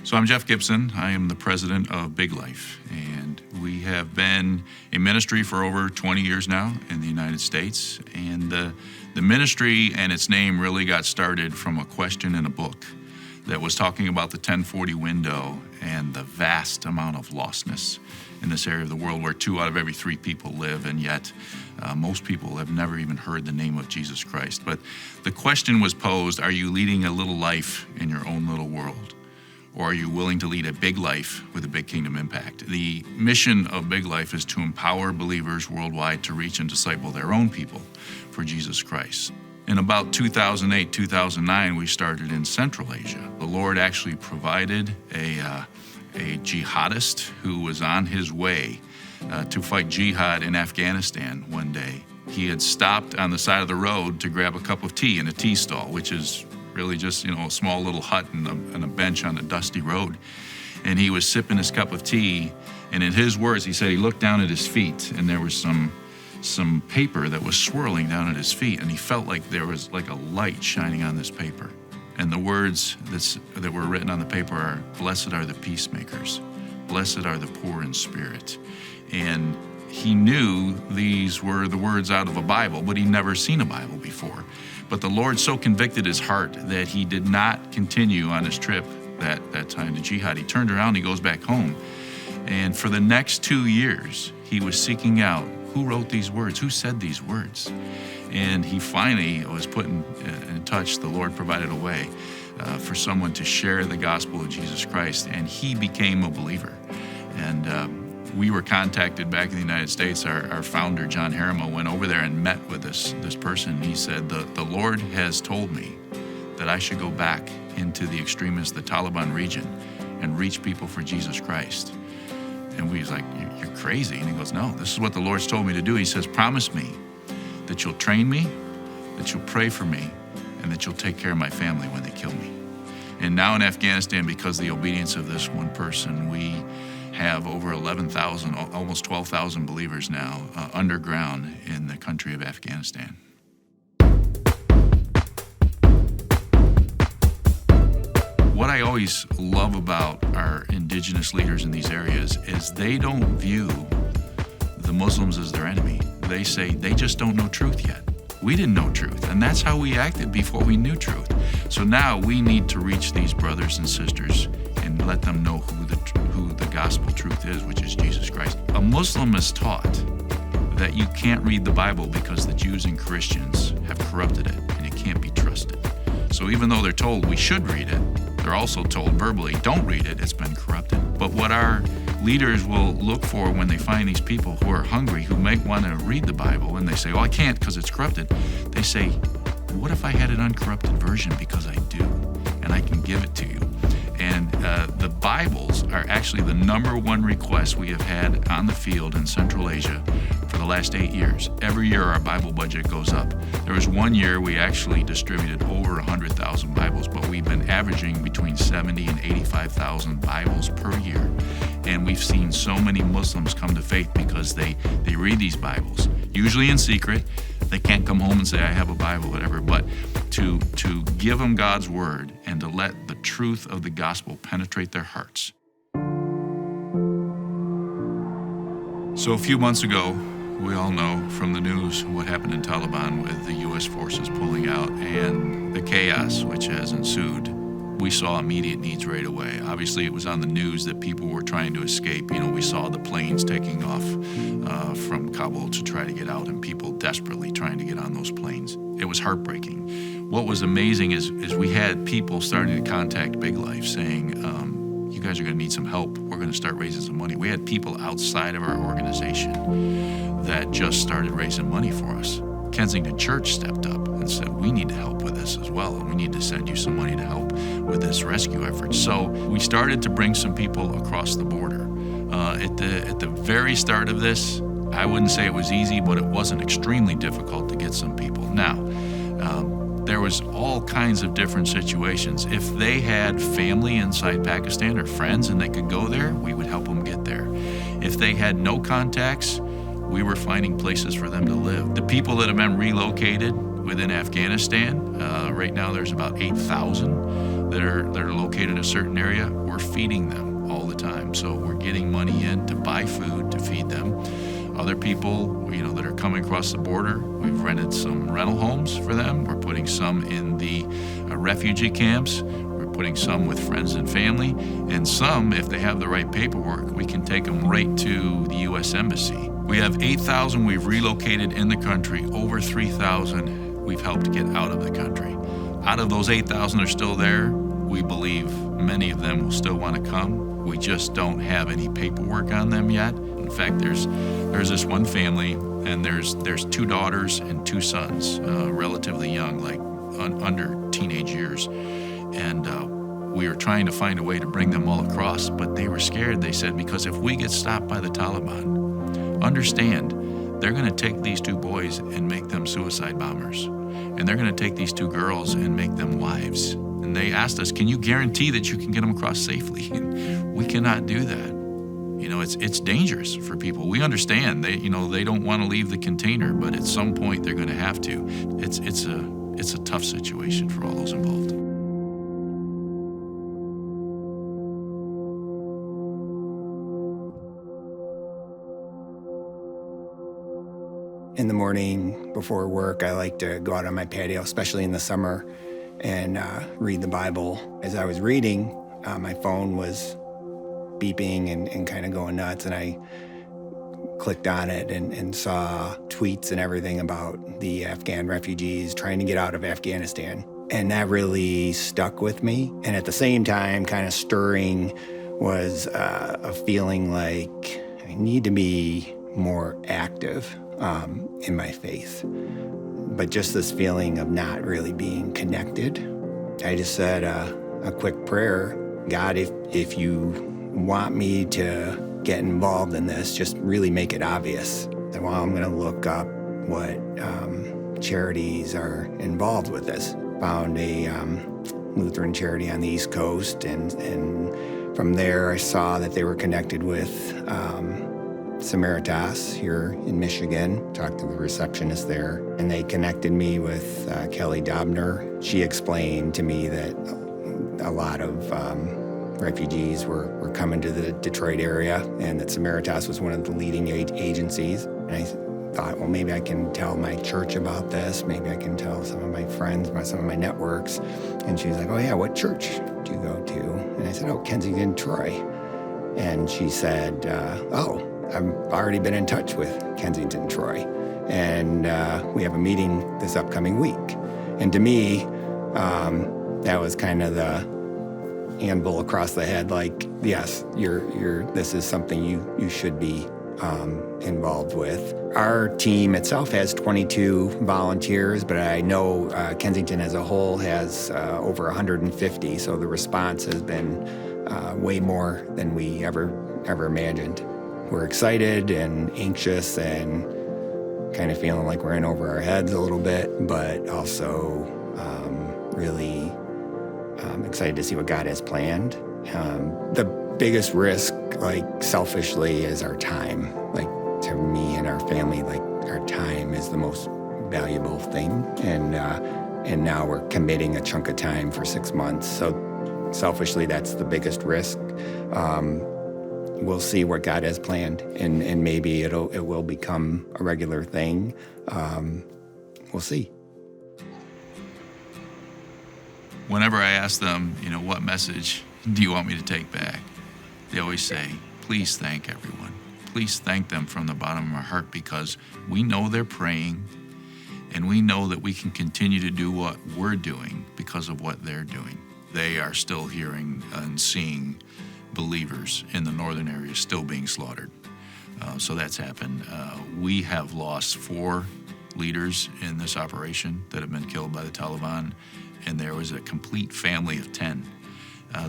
So I'm Jeff Gibson. I am the president of Big Life, and we have been a ministry for over 20 years now in the United States. And the ministry and its name really got started from a question in a book that was talking about the 1040 window and the vast amount of lostness in this area of the world where 2 out of every 3 people live, and yet most people have never even heard the name of Jesus Christ. But the question was posed, are you leading a little life in your own little world? Or are you willing to lead a big life with a big kingdom impact? The mission of Big Life is to empower believers worldwide to reach and disciple their own people for Jesus Christ. In about 2008, 2009, we started in Central Asia. The Lord actually provided a jihadist who was on his way to fight jihad in Afghanistan one day. He had stopped on the side of the road to grab a cup of tea in a tea stall, which is really just, a small little hut and a bench on a dusty road. And he was sipping his cup of tea, and in his words, he said he looked down at his feet, and there was some paper that was swirling down at his feet, and he felt like there was like a light shining on this paper. And the words that were written on the paper are, "Blessed are the peacemakers, blessed are the poor in spirit." And he knew these were the words out of a Bible, but he'd never seen a Bible before. But the Lord so convicted his heart that he did not continue on his trip that time to jihad. He turned around, he goes back home. And for the next 2 years, he was seeking out who wrote these words, who said these words. And he finally was put in touch. The Lord provided a way for someone to share the gospel of Jesus Christ, and he became a believer. And we were contacted back in the United States. Our founder, John Harriman, went over there and met with this person. He said, the Lord has told me that I should go back into the extremists, the Taliban region, and reach people for Jesus Christ. And we was like, you're crazy. And he goes, no, this is what the Lord's told me to do. He says, promise me that you'll train me, that you'll pray for me, and that you'll take care of my family when they kill me. And now in Afghanistan, because of the obedience of this one person, we have over 11,000, almost 12,000 believers now underground in the country of Afghanistan. What I always love about our indigenous leaders in these areas is they don't view the Muslims as their enemy. They say they just don't know truth yet. We didn't know truth, and that's how we acted before we knew truth. So now we need to reach these brothers and sisters and let them know who the gospel truth is, which is Jesus Christ. A Muslim is taught that you can't read the Bible because the Jews and Christians have corrupted it, and it can't be trusted. So even though they're told we should read it, they're also told verbally, don't read it, it's been corrupted. But what our leaders will look for when they find these people who are hungry, who might want to read the Bible, and they say, I can't because it's corrupted. They say, what if I had an uncorrupted version, because I do, and I can give it to you. And the Bibles are actually the #1 request we have had on the field in Central Asia for the last 8 years. Every year our Bible budget goes up. There was one year we actually distributed over 100,000 Bibles, but we've been averaging between 70 and 85,000 Bibles per year. And we've seen so many Muslims come to faith because they read these Bibles, usually in secret. They can't come home and say, I have a Bible, whatever, but to give them God's word and to let the truth of the gospel penetrate their hearts. So a few months ago, we all know from the news what happened in Taliban with the U.S. forces pulling out and the chaos which has ensued. We saw immediate needs right away. Obviously, it was on the news that people were trying to escape. We saw the planes taking off from Kabul to try to get out, and people desperately trying to get on those planes. It was heartbreaking. What was amazing is we had people starting to contact Big Life saying, you guys are going to need some help. We're going to start raising some money. We had people outside of our organization that just started raising money for us. Kensington Church stepped up and said, we need to help with this as well, and we need to send you some money to help with this rescue effort. So we started to bring some people across the border. At the very start of this, I wouldn't say it was easy, but it wasn't extremely difficult to get some people. Now, there was all kinds of different situations. If they had family inside Pakistan or friends and they could go there, we would help them get there. If they had no contacts, we were finding places for them to live. The people that have been relocated within Afghanistan, right now there's about 8,000 that are located in a certain area, we're feeding them all the time. So we're getting money in to buy food to feed them. Other people, that are coming across the border, we've rented some rental homes for them. We're putting some in the refugee camps. We're putting some with friends and family. And some, if they have the right paperwork, we can take them right to the U.S. Embassy. We have 8,000 we've relocated in the country. Over 3,000 we've helped get out of the country. Out of those 8,000 that are still there, we believe many of them will still want to come. We just don't have any paperwork on them yet. In fact, there's this one family, and there's 2 daughters and 2 sons, relatively young, like under teenage years. And we were trying to find a way to bring them all across, but they were scared. They said, because if we get stopped by the Taliban, understand, they're going to take these 2 boys and make them suicide bombers. And they're going to take these 2 girls and make them wives. And they asked us, can you guarantee that you can get them across safely? And we cannot do that. It's dangerous for people. We understand they don't want to leave the container, but at some point they're going to have to. It's a tough situation for all those involved. In the morning before work, I like to go out on my patio, especially in the summer, and read the Bible. As I was reading, my phone was beeping and kind of going nuts, and I clicked on it and saw tweets and everything about the Afghan refugees trying to get out of Afghanistan. And that really stuck with me. And at the same time, kind of stirring was a feeling like I need to be more active in my faith. But just this feeling of not really being connected. I just said a quick prayer. God, if you want me to get involved in this, just really make it obvious. And well, I'm going to look up what charities are involved with this. Found a Lutheran charity on the East Coast, and from there I saw that they were connected with Samaritas here in Michigan. Talked to the receptionist there, and they connected me with Kelly Dobner. She explained to me that a lot of refugees were coming to the Detroit area, and that Samaritas was one of the leading agencies. And I thought, well, maybe I can tell my church about this. Maybe I can tell some of my friends, some of my networks. And she was like, oh yeah, what church do you go to? And I said, oh, Kensington, Troy. And she said, oh, I've already been in touch with Kensington, Troy. And we have a meeting this upcoming week. And to me, that was kind of the anvil across the head, like, yes, this is something you should be involved with. Our team itself has 22 volunteers, but I know Kensington as a whole has over 150, so the response has been way more than we ever imagined. We're excited and anxious and kind of feeling like we're in over our heads a little bit, but also really excited to see what God has planned. The biggest risk, like selfishly, is our time. Like to me and our family, like our time is the most valuable thing. And now we're committing a chunk of time for 6 months. So selfishly, that's the biggest risk. We'll see what God has planned, and maybe it will become a regular thing. We'll see. Whenever I ask them, what message do you want me to take back? They always say, please thank everyone. Please thank them from the bottom of our heart, because we know they're praying, and we know that we can continue to do what we're doing because of what they're doing. They are still hearing and seeing believers in the northern area still being slaughtered. So that's happened. We have lost 4 leaders in this operation that have been killed by the Taliban, and there was a complete family of 10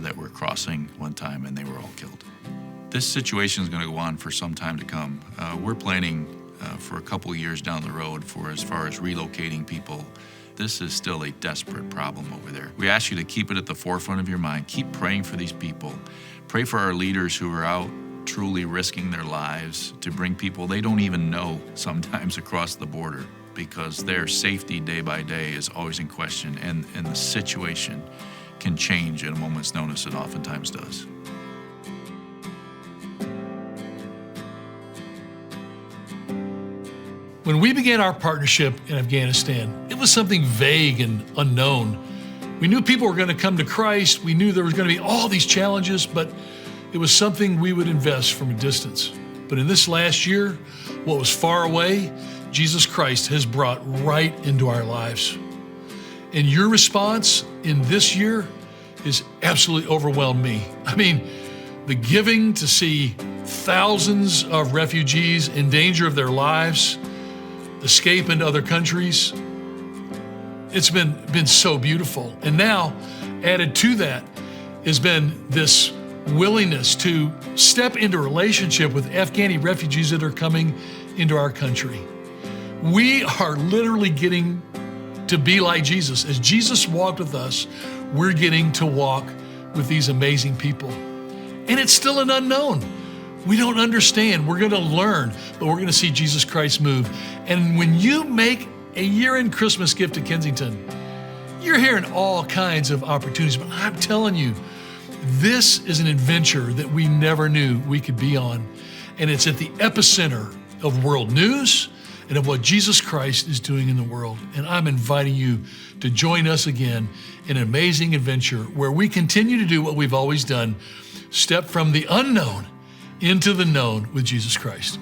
that were crossing one time, and they were all killed. This situation is going to go on for some time to come. We're planning for a couple years down the road for as far as relocating people. This is still a desperate problem over there. We ask you to keep it at the forefront of your mind. Keep praying for these people. Pray for our leaders who are out truly risking their lives to bring people they don't even know sometimes across the border, because their safety day by day is always in question, and the situation can change at a moment's notice. It oftentimes does. When we began our partnership in Afghanistan, it was something vague and unknown. We knew people were going to come to Christ. We knew there was going to be all these challenges, but it was something we would invest from a distance. But in this last year, what was far away, Jesus Christ has brought right into our lives. And your response in this year has absolutely overwhelmed me. I mean, the giving to see thousands of refugees in danger of their lives escape into other countries, it's been so beautiful. And now, added to that, has been this willingness to step into a relationship with Afghani refugees that are coming into our country. We are literally getting to be like Jesus. As Jesus walked with us, we're getting to walk with these amazing people. And it's still an unknown. We don't understand. We're going to learn, but we're going to see Jesus Christ move. And when you make a year-end Christmas gift to Kensington, you're hearing all kinds of opportunities. But I'm telling you, this is an adventure that we never knew we could be on. And it's at the epicenter of world news and of what Jesus Christ is doing in the world. And I'm inviting you to join us again in an amazing adventure where we continue to do what we've always done, step from the unknown into the known with Jesus Christ.